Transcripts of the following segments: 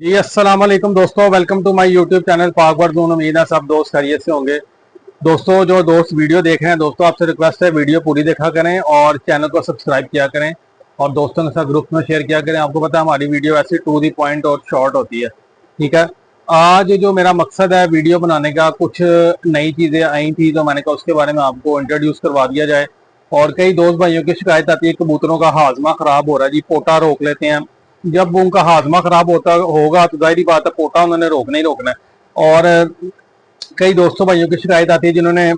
जी अस्सलाम वालेकुम दोस्तों, welcome to my YouTube channel पाकवर्ड जोन। उम्मीद है सब दोस्त खैरियत से होंगे। दोस्तों जो दोस्त वीडियो देख रहे हैं, दोस्तों आपसे रिक्वेस्ट है वीडियो पूरी देखा करें और चैनल को सब्सक्राइब किया करें और दोस्तों के साथ ग्रुप में शेयर किया करें। आपको पता है हमारी वीडियो ऐसी टू दी पॉइंट और शॉर्ट होती है, ठीक है। आज जो मेरा मकसद है वीडियो बनाने का, कुछ नई चीज़ें आई थी तो मैंने कहा उसके बारे में आपको इंट्रोड्यूस करवा दिया जाए। और कई दोस्त भाइयों की शिकायत आती है कबूतरों का हाजमा खराब हो रहा है जी, पोटा रोक लेते हैं। जब उनका हाजमा खराब होता होगा तो जाहिर बात है पोटा उन्होंने रोकना ही रोकना है। और कई दोस्तों भाइयों की शिकायत आती है जिन्होंने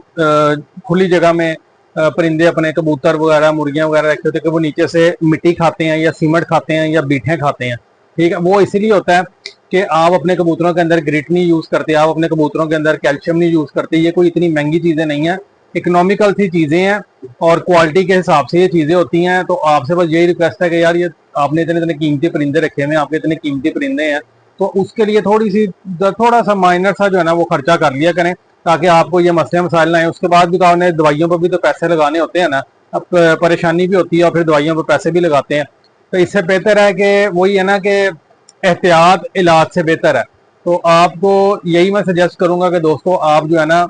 खुली जगह में परिंदे अपने कबूतर वगैरह मुर्गियां वगैरह रखे होते हैं कि वो नीचे से मिट्टी खाते हैं या सीमेंट खाते हैं या बीठे खाते हैं, ठीक है। वो इसलिए होता है कि आप अपने कबूतरों के अंदर ग्रिट नहीं यूज करते, आप अपने कबूतरों के अंदर कैल्शियम नहीं यूज करते। ये कोई इतनी महंगी चीजें नहीं है, इकोनॉमिकल सी चीजें हैं और क्वालिटी के हिसाब से ये चीजें होती हैं। तो आपसे बस यही रिक्वेस्ट है कि यार ये आपने इतने इतने कीमती परिंदे रखे हुए हैं, आपके इतने कीमती परिंदे हैं, तो उसके लिए थोड़ा सा माइनर सा जो है ना वो खर्चा कर लिया करें ताकि आपको ये मसले मसाइल ना आए। उसके बाद भी तो आपने दवाइयों पर भी तो पैसे लगाने होते हैं ना, अब परेशानी भी होती है और फिर दवाइयों पर पैसे भी लगाते हैं। तो इससे बेहतर है कि वही है ना कि एहतियात इलाज से बेहतर है। तो आपको यही मैं सजेस्ट करूंगा कि दोस्तों आप जो है ना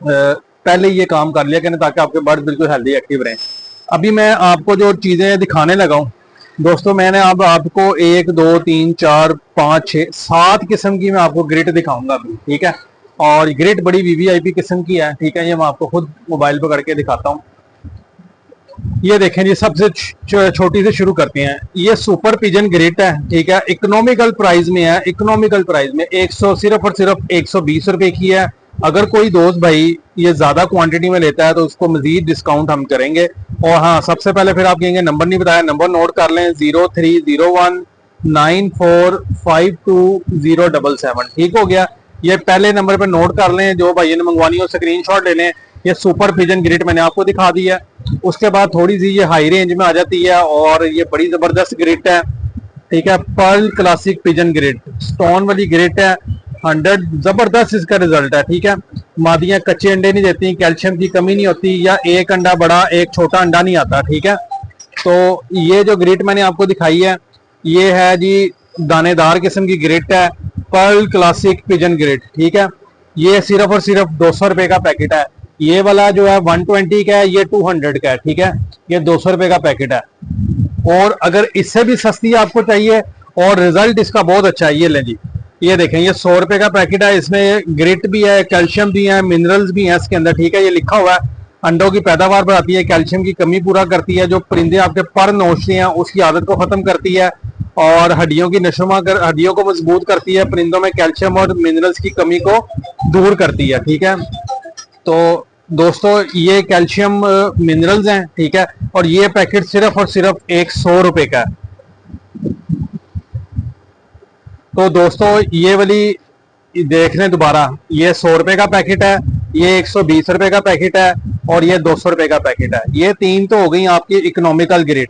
पहले ये काम कर लिया करें ताकि आपके बर्ड बिल्कुल हेल्दी एक्टिव रहें। अभी मैं आपको जो चीज़ें दिखाने लगा हूँ दोस्तों, मैंने अब आपको 1 2 3 4 5 6 7 किस्म की मैं आपको ग्रिट दिखाऊंगा अभी, ठीक है। और ग्रिट बड़ी वीवीआईपी किस्म की है, ठीक है। ये मैं आपको खुद मोबाइल पर करके दिखाता हूँ। ये देखें जी, सबसे छोटी से शुरू करते हैं। ये सुपर पिजन ग्रिट है, ठीक है। इकोनॉमिकल प्राइस में है, इकोनॉमिकल प्राइस में 100 सिर्फ और सिर्फ 120 रुपए की है। अगर कोई दोस्त भाई ये ज्यादा क्वांटिटी में लेता है तो उसको मजीद डिस्काउंट हम करेंगे। और हाँ, सबसे पहले फिर आप कहेंगे नंबर नहीं बताया, नंबर नोट कर लें 0301945207, ठीक हो गया। ये पहले नंबर पे नोट कर लें, जो भाई ने मंगवानी हो स्क्रीनशॉट ले लें। ये सुपर पिजन ग्रिट मैंने आपको दिखा दी है। उसके बाद थोड़ी सी ये हाई रेंज में आ जाती है और ये बड़ी जबरदस्त ग्रिट है, ठीक है। Pearl classic pigeon grit, stone वाली ग्रिट है, 100 जबरदस्त इसका रिजल्ट है, ठीक है। मादियां कच्चे अंडे नहीं देती, कैल्शियम की कमी नहीं होती, या एक अंडा बड़ा एक छोटा अंडा नहीं आता, ठीक है। तो ये जो ग्रिट मैंने आपको दिखाई है ये है जी दानेदार किस्म की ग्रिट है, पर्ल क्लासिक पिजन ग्रिट, ठीक है। ये सिर्फ और सिर्फ 200 रुपए का पैकेट है। ये वाला जो है 120 का है, ये 200 का है, ठीक है। ये 200 रुपए का पैकेट है। और अगर इससे भी सस्ती आपको चाहिए और रिजल्ट इसका बहुत अच्छा है, ये लें जी। ये देखें, ये 100 रुपए का पैकेट है, इसमें ग्रिट भी है, कैल्शियम भी है, मिनरल्स भी हैं इसके अंदर, ठीक है। ये लिखा हुआ है अंडों की पैदावार बढ़ाती है, कैल्शियम की कमी पूरा करती है, जो परिंदे आपके पर नोचते हैं उसकी आदत को खत्म करती है और हड्डियों की नशोमा कर हड्डियों को मजबूत करती है, परिंदों में कैल्शियम और मिनरल्स की कमी को दूर करती है, ठीक है। तो दोस्तों ये कैल्शियम मिनरल्स हैं, ठीक है। और ये पैकेट सिर्फ और सिर्फ 100 रुपए का है। तो दोस्तों ये वाली देख लें दोबारा, ये 100 रुपए का पैकेट है, ये 120 रुपए का पैकेट है और ये 200 रुपए का पैकेट है। ये तीन तो हो गई आपकी इकोनॉमिकल ग्रेड।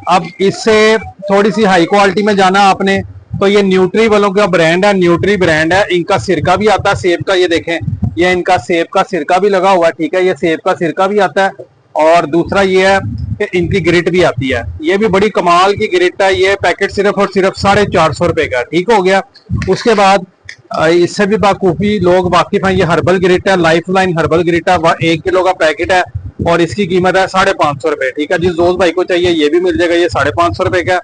अब इससे थोड़ी सी हाई क्वालिटी में जाना आपने, तो ये न्यूट्री वालों का ब्रांड है, न्यूट्री ब्रांड है। इनका सिरका भी आता है सेब का, ये देखें, ये इनका सेब का सिरका भी लगा हुआ है, ठीक है। ये सेब का सिरका भी आता है। और दूसरा ये है कि इनकी ग्रिट भी आती है, ये भी बड़ी कमाल की ग्रिट है। ये पैकेट सिर्फ और सिर्फ 450 रुपए का, ठीक हो गया। उसके बाद इससे भी बाकूफी लोग वाकिफ हैं, ये हर्बल ग्रिट है, लाइफ लाइन हर्बल ग्रिट है, 1 किलो का पैकेट है और इसकी कीमत है 550 रुपए, ठीक है। जिस दोस्त भाई को चाहिए ये भी मिल जाएगा, ये 550 रुपए का।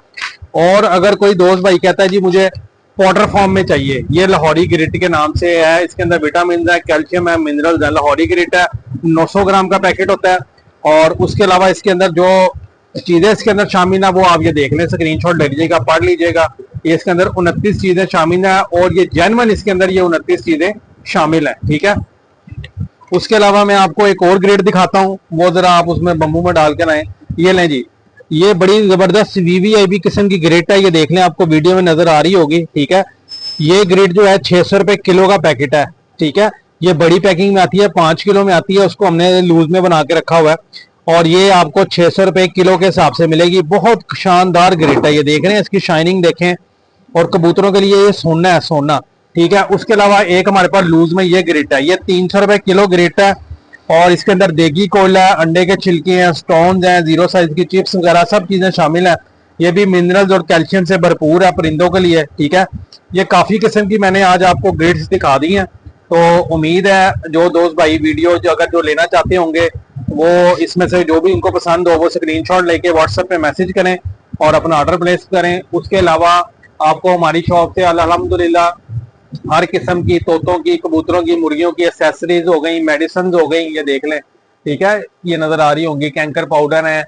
और अगर कोई दोस्त भाई कहता है जी मुझे पाउडर फॉर्म में चाहिए, ये लाहौरी ग्रिट के नाम से है, इसके अंदर विटामिन है, कैल्शियम है, मिनरल्स है, लाहौरी ग्रिट है, 900 ग्राम का पैकेट होता है। और उसके अलावा इसके अंदर जो चीजें इसके अंदर शामिल है वो आप ये देख लें, स्क्रीनशॉट ले लीजिएगा, पढ़ लीजिएगा। ये इसके अंदर 29 चीजें शामिल है और ये जेन्युइन इसके अंदर ये 29 चीजें शामिल है, ठीक है। उसके अलावा मैं आपको एक और ग्रेड दिखाता हूँ, वो जरा आप उसमें बम्बू में डाल के लाएं। ये लें जी, ये बड़ी जबरदस्त वीवीआईपी किस्म की ग्रेड है, ये देख लें, आपको वीडियो में नजर आ रही होगी, ठीक है। ये ग्रेड जो है 600 रुपए किलो का पैकेट है, ठीक है। ये बड़ी पैकिंग में आती है, 5 किलो में आती है, उसको हमने लूज में बना के रखा हुआ है और ये आपको 600 रुपए किलो के हिसाब से मिलेगी। बहुत शानदार ग्रेड है, ये देख रहे हैं, इसकी शाइनिंग देखें। और कबूतरों के लिए ये सोना है, सोना, ठीक है। उसके अलावा एक हमारे पास लूज में ये ग्रेट है, ये 300 रुपए किलो ग्रेट है और इसके अंदर देगी कोयला है, अंडे के छिलके हैं, स्टोन हैं, जीरो साइज की चिप्स वगैरह सब चीजें शामिल है। ये भी मिनरल्स और कैल्शियम से भरपूर है परिंदों के लिए, ठीक है। ये काफी किस्म की मैंने आज आपको ग्रिड्स दिखा दी हैं। तो उम्मीद है जो दोस्त भाई वीडियो जो अगर जो लेना चाहते होंगे वो इसमें से जो भी उनको पसंद हो वो स्क्रीनशॉट लेके व्हाट्सएप पे मैसेज करें और अपना ऑर्डर प्लेस करें। उसके अलावा आपको हमारी शॉप से अल्हम्दुलिल्लाह हर किस्म की तोतों की, कबूतरों की, मुर्गियों की एसेसरीज हो गई, मेडिसिन हो गई, ये देख लें, ठीक है। ये नजर आ रही होंगी, कैंकर पाउडर है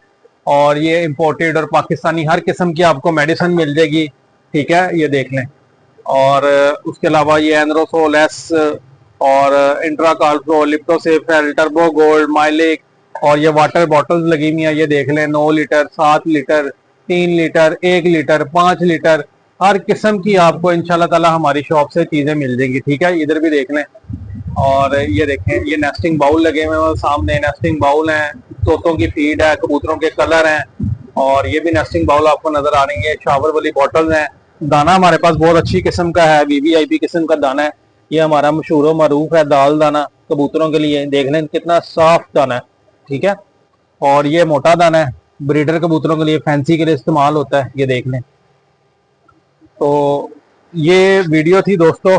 और ये इंपोर्टेड और पाकिस्तानी हर किस्म की आपको मेडिसिन मिल जाएगी, ठीक है, ये देख लें। और उसके अलावा ये एनरोसोल एस और इंट्राकाल्फ्लो, लिप्टोसेफेल, टर्बो गोल्ड, माइलिक और ये वाटर बॉटल्स लगी हुई है, ये देख लें। 9 litre, 7 litre, 3 litre, 1 litre, 5 litre, हर किस्म की आपको इंशाल्लाह ताला हमारी शॉप से चीजें मिल जाएंगी, ठीक है। इधर भी देख लें। और ये देखें, ये नेस्टिंग बाउल लगे हुए हैं सामने, नेस्टिंग बाउल हैं, तोतों की फीड है, कबूतरों के कलर हैं और ये भी नेस्टिंग बाउल आपको नजर आ रही है। शावर वाली बॉटल्स हैं। दाना हमारे पास बहुत अच्छी किस्म का है, वीवीआईपी किस्म का दाना है। ये हमारा मशहूर मरूफ है दाल दाना कबूतरों के लिए, देख लें कितना साफ दाना है, ठीक है। और ये मोटा दाना है, ब्रीडर कबूतरों के लिए, फैंसी के लिए इस्तेमाल होता है, ये देख लें। तो ये वीडियो थी दोस्तों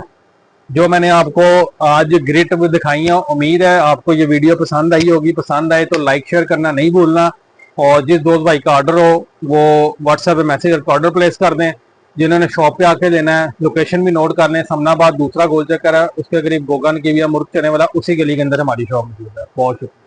जो मैंने आपको आज ग्रिट दिखाई है। उम्मीद है आपको ये वीडियो पसंद आई होगी। पसंद आए तो लाइक शेयर करना नहीं भूलना और जिस दोस्त भाई का ऑर्डर हो वो व्हाट्सएप पे मैसेज करके ऑर्डर प्लेस कर दें। जिन्होंने शॉप पे आके लेना है लोकेशन भी नोट कर लें, समनाबाद दूसरा गोल चक्कर है, उसके करीब गोगन की भी मुर्ग चने वाला, उसी गली के अंदर हमारी शॉप मौजूद है। बहुत शुक्रिया।